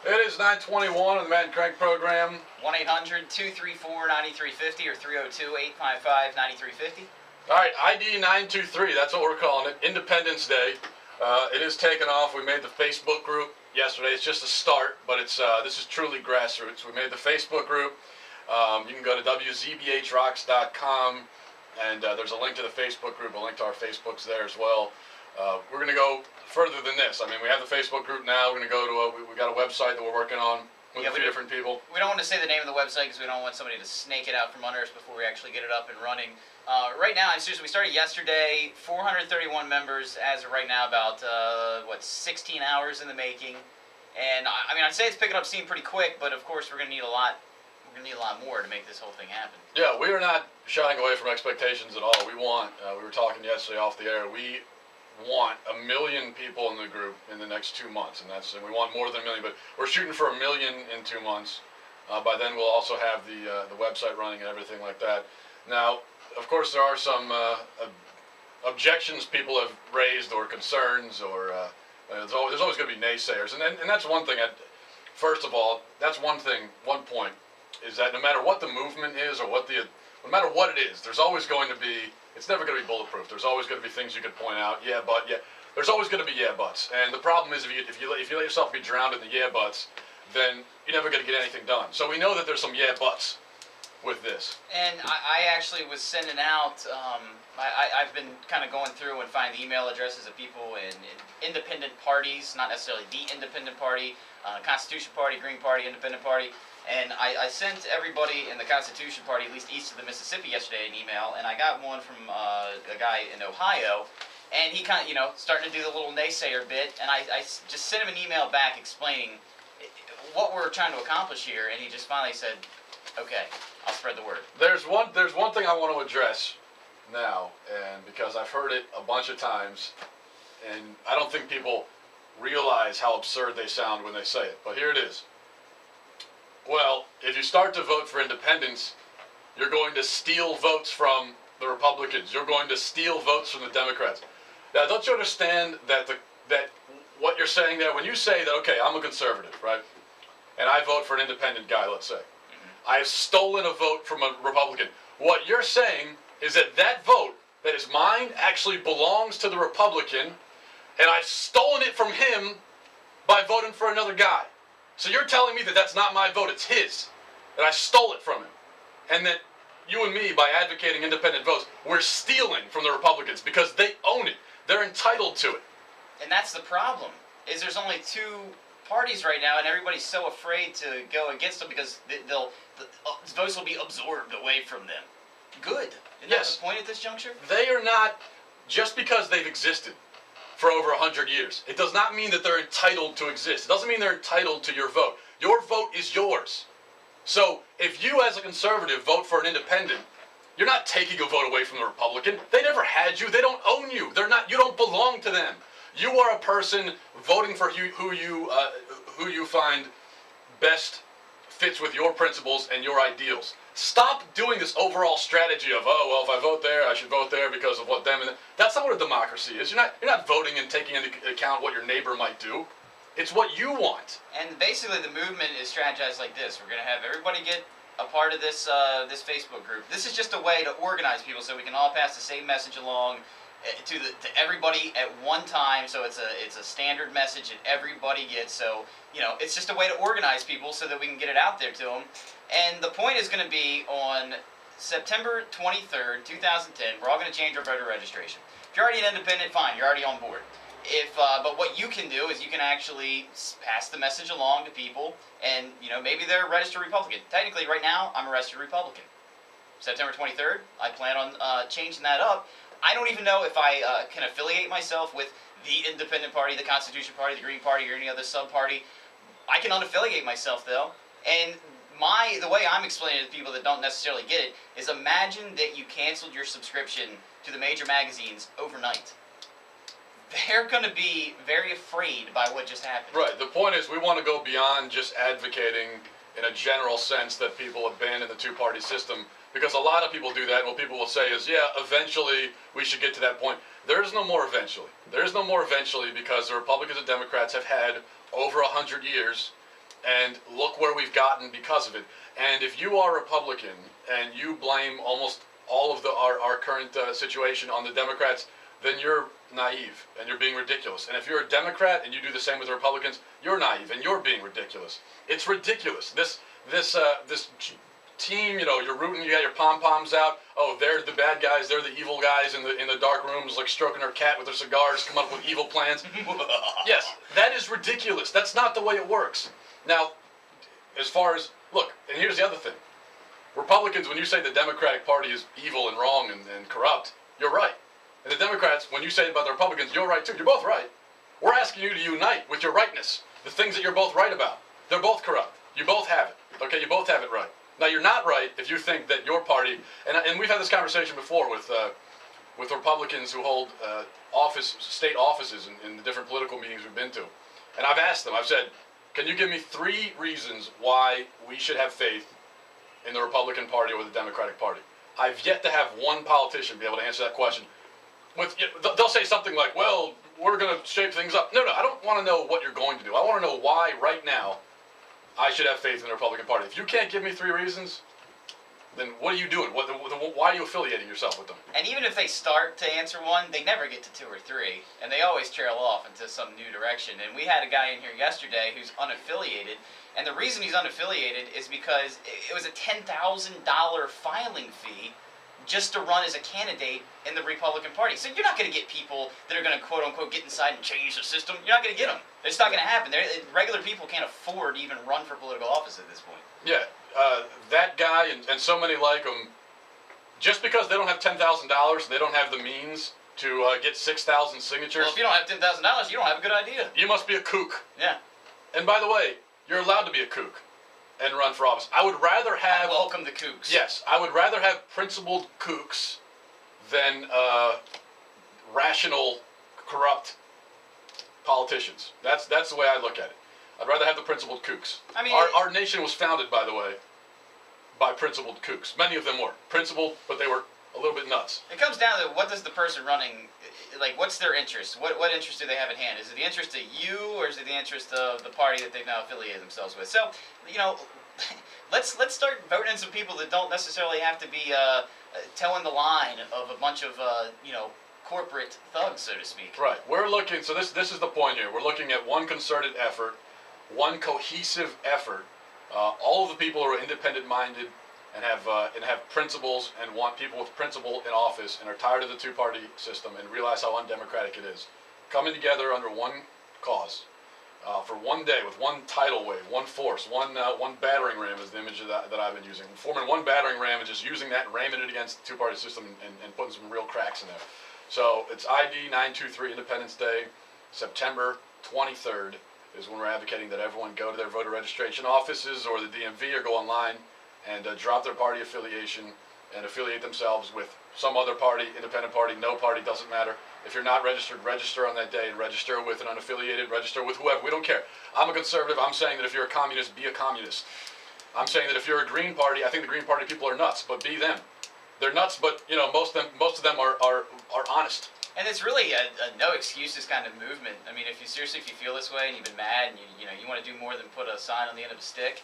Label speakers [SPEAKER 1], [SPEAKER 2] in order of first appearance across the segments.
[SPEAKER 1] It is 9:21 on the Matt and Craig program.
[SPEAKER 2] 1-800-234-9350 or 302-855-9350.
[SPEAKER 1] All right, ID 923. That's what we're calling it. Independence Day. It is taken off. We made the Facebook group yesterday. It's just a start, but this is truly grassroots. We made the Facebook group. You can go to wzbhrocks.com, and there's a link to the Facebook group, a link to our Facebooks there as well. We're going to go further than this. I mean, we have the Facebook group now. We're going to go to we got a website that we're working on with a few different people.
[SPEAKER 2] We don't want to say the name of the website because we don't want somebody to snake it out from under us before we actually get it up and running. Right now, seriously, we started yesterday. 431 members as of right now. About 16 hours in the making. And I mean, I'd say it's picking up steam pretty quick, but of course, we're going to need a lot. We're going to need a lot more to make this whole thing happen.
[SPEAKER 1] Yeah, we are not shying away from expectations at all. We want. We were talking yesterday off the air. We want 1 million people in the group in the next 2 months, and we want more than 1 million, but we're shooting for 1 million in 2 months. By then we'll also have the website running and everything like that. Now, of course, there are some objections people have raised or concerns, or there's always going to be naysayers, and that's one thing. First of all, that's one thing. One point is that no matter what the movement is or no matter what it is, there's always going to be. It's never going to be bulletproof. There's always going to be things you could point out. Yeah, but yeah. There's always going to be yeah buts. And the problem is if you let yourself be drowned in the yeah buts, then you're never going to get anything done. So we know that there's some yeah buts with this.
[SPEAKER 2] And I actually was sending out. I've been kind of going through and finding the email addresses of people in independent parties, not necessarily the Independent Party, Constitution Party, Green Party, Independent Party. And I sent everybody in the Constitution Party, at least east of the Mississippi, yesterday an email, and I got one from a guy in Ohio, and he kind of, starting to do the little naysayer bit, and I just sent him an email back explaining what we're trying to accomplish here, and he just finally said, okay, I'll spread the word.
[SPEAKER 1] There's one thing I want to address now, and because I've heard it a bunch of times, and I don't think people realize how absurd they sound when they say it, but here it is. Well, if you start to vote for independents, you're going to steal votes from the Republicans. You're going to steal votes from the Democrats. Now, don't you understand that what you're saying there, when you say that, okay, I'm a conservative, right, and I vote for an independent guy, let's say, I've stolen a vote from a Republican. What you're saying is that vote that is mine actually belongs to the Republican, and I've stolen it from him by voting for another guy. So you're telling me that that's not my vote, it's his, that I stole it from him, and that you and me, by advocating independent votes, we're stealing from the Republicans because they own it. They're entitled to it.
[SPEAKER 2] And that's the problem, is there's only 2 parties right now, and everybody's so afraid to go against them because the votes will be absorbed away from them. Good. Isn't that the point at this juncture?
[SPEAKER 1] They are not, just because they've existed for over 100 years, it does not mean that they're entitled to exist. It doesn't mean they're entitled to your vote. Your vote is yours. So if you as a conservative vote for an independent, you're not taking a vote away from the Republican. They never had you. They don't own you. You don't belong to them. You are a person voting for who you find best fits with your principles and your ideals. Stop doing this overall strategy of, oh, well, if I vote there, I should vote there because of what them and them. That's not what a democracy is. You're not voting and taking into account what your neighbor might do. It's what you want.
[SPEAKER 2] And basically the movement is strategized like this. We're going to have everybody get a part of this this Facebook group. This is just a way to organize people so we can all pass the same message along to everybody at one time. So it's a standard message that everybody gets. So, it's just a way to organize people so that we can get it out there to them. And the point is going to be on September 23rd, 2010. We're all going to change our voter registration. If you're already an independent, fine, you're already on board. But what you can do is you can actually pass the message along to people, and maybe they're a registered Republican. Technically, right now, I'm a registered Republican. September 23rd, I plan on changing that up. I don't even know if I can affiliate myself with the Independent Party, the Constitution Party, the Green Party, or any other sub-party. I can unaffiliate myself, though, and the way I'm explaining it to people that don't necessarily get it is imagine that you canceled your subscription to the major magazines overnight. They're going to be very afraid by what just happened.
[SPEAKER 1] Right. The point is we want to go beyond just advocating in a general sense that people abandon the two-party system, because a lot of people do that, and what people will say is, yeah, eventually we should get to that point. There is no more eventually. There is no more eventually because the Republicans and Democrats have had over 100 years And look where we've gotten because of it. And if you are Republican and you blame almost all of our current situation on the Democrats, then you're naive and you're being ridiculous. And if you're a Democrat and you do the same with the Republicans, you're naive and you're being ridiculous. It's ridiculous. This team, you're rooting, you got your pom-poms out. Oh, they're the bad guys, they're the evil guys in the dark rooms, like stroking their cat with their cigars, come up with evil plans. Yes, that is ridiculous. That's not the way it works. Now, as far as, look, and here's the other thing. Republicans, when you say the Democratic Party is evil and wrong and corrupt, you're right. And the Democrats, when you say about the Republicans, you're right too. You're both right. We're asking you to unite with your rightness. The things that you're both right about. They're both corrupt. You both have it. Okay, you both have it right. Now, you're not right if you think that your party, and we've had this conversation before with Republicans who hold state offices in the different political meetings we've been to. And I've asked them, I've said, can you give me 3 reasons why we should have faith in the Republican Party or the Democratic Party? I've yet to have one politician be able to answer that question. They'll say something like, well, we're going to shape things up. No, I don't want to know what you're going to do. I want to know why right now I should have faith in the Republican Party. If you can't give me 3 reasons, then what are you doing? Why are you affiliating yourself with them?
[SPEAKER 2] And even if they start to answer one, they never get to 2 or 3, and they always trail off into some new direction. And we had a guy in here yesterday who's unaffiliated, and the reason he's unaffiliated is because it was a $10,000 filing fee just to run as a candidate in the Republican Party. So you're not going to get people that are going to quote-unquote get inside and change the system. You're not going to get them. It's not going to happen. Regular people can't afford to even run for political office at this point.
[SPEAKER 1] Yeah, that guy and so many like him, just because they don't have $10,000, they don't have the means to get 6,000 signatures.
[SPEAKER 2] Well, if you don't have $10,000, you don't have a good idea.
[SPEAKER 1] You must be a kook.
[SPEAKER 2] Yeah.
[SPEAKER 1] And by the way, you're allowed to be a kook and run for office. I would rather have...
[SPEAKER 2] I welcome the kooks.
[SPEAKER 1] Yes, I would rather have principled kooks than rational, corrupt politicians. That's the way I look at it. I'd rather have the principled kooks.
[SPEAKER 2] I mean,
[SPEAKER 1] our nation was founded, by the way, by principled kooks. Many of them were principled, but they were a little bit nuts.
[SPEAKER 2] It comes down to what does the person running, like, what's their interest? What interest do they have at hand? Is it the interest of you, or is it the interest of the party that they've now affiliated themselves with? So, let's start voting in some people that don't necessarily have to be towing the line of a bunch of corporate thugs, so to speak.
[SPEAKER 1] Right. We're looking. So this is the point here. We're looking at one concerted effort, one cohesive effort. All of the people who are independent-minded and have principles and want people with principle in office and are tired of the 2-party system and realize how undemocratic it is, coming together under one cause for one day with one tidal wave, one force, one battering ram is the image that I've been using. Forming one battering ram and just using that and ramming it against the 2-party system and putting some real cracks in there. So it's ID 923 Independence Day, September 23rd is when we're advocating that everyone go to their voter registration offices or the DMV or go online and drop their party affiliation and affiliate themselves with some other party, independent party, no party, doesn't matter. If you're not registered, register on that day and register with an unaffiliated, register with whoever. We don't care. I'm a conservative. I'm saying that if you're a communist, be a communist. I'm saying that if you're a Green Party, I think the Green Party people are nuts, but be them. They're nuts, but most of them are honest.
[SPEAKER 2] And it's really a no excuses kind of movement. I mean, if you feel this way and you've been mad and you want to do more than put a sign on the end of a stick,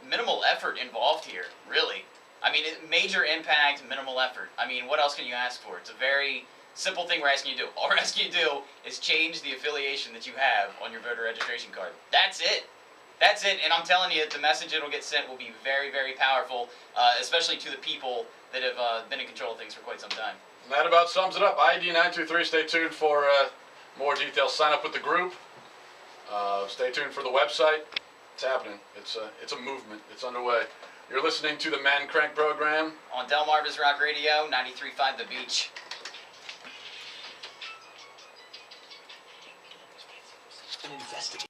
[SPEAKER 2] minimal effort involved here, really. I mean, major impact, minimal effort. I mean, what else can you ask for? It's a very simple thing we're asking you to do. All we're asking you to do is change the affiliation that you have on your voter registration card. That's it. That's it, and I'm telling you, the message it'll get sent will be very, very powerful, especially to the people that have been in control of things for quite some time.
[SPEAKER 1] And that about sums it up. ID 923, stay tuned for more details. Sign up with the group. Stay tuned for the website. It's happening. It's a movement. It's underway. You're listening to the Man Crank program
[SPEAKER 2] on Delmarva's Rock Radio, 93.5 The Beach.
[SPEAKER 3] Investigate.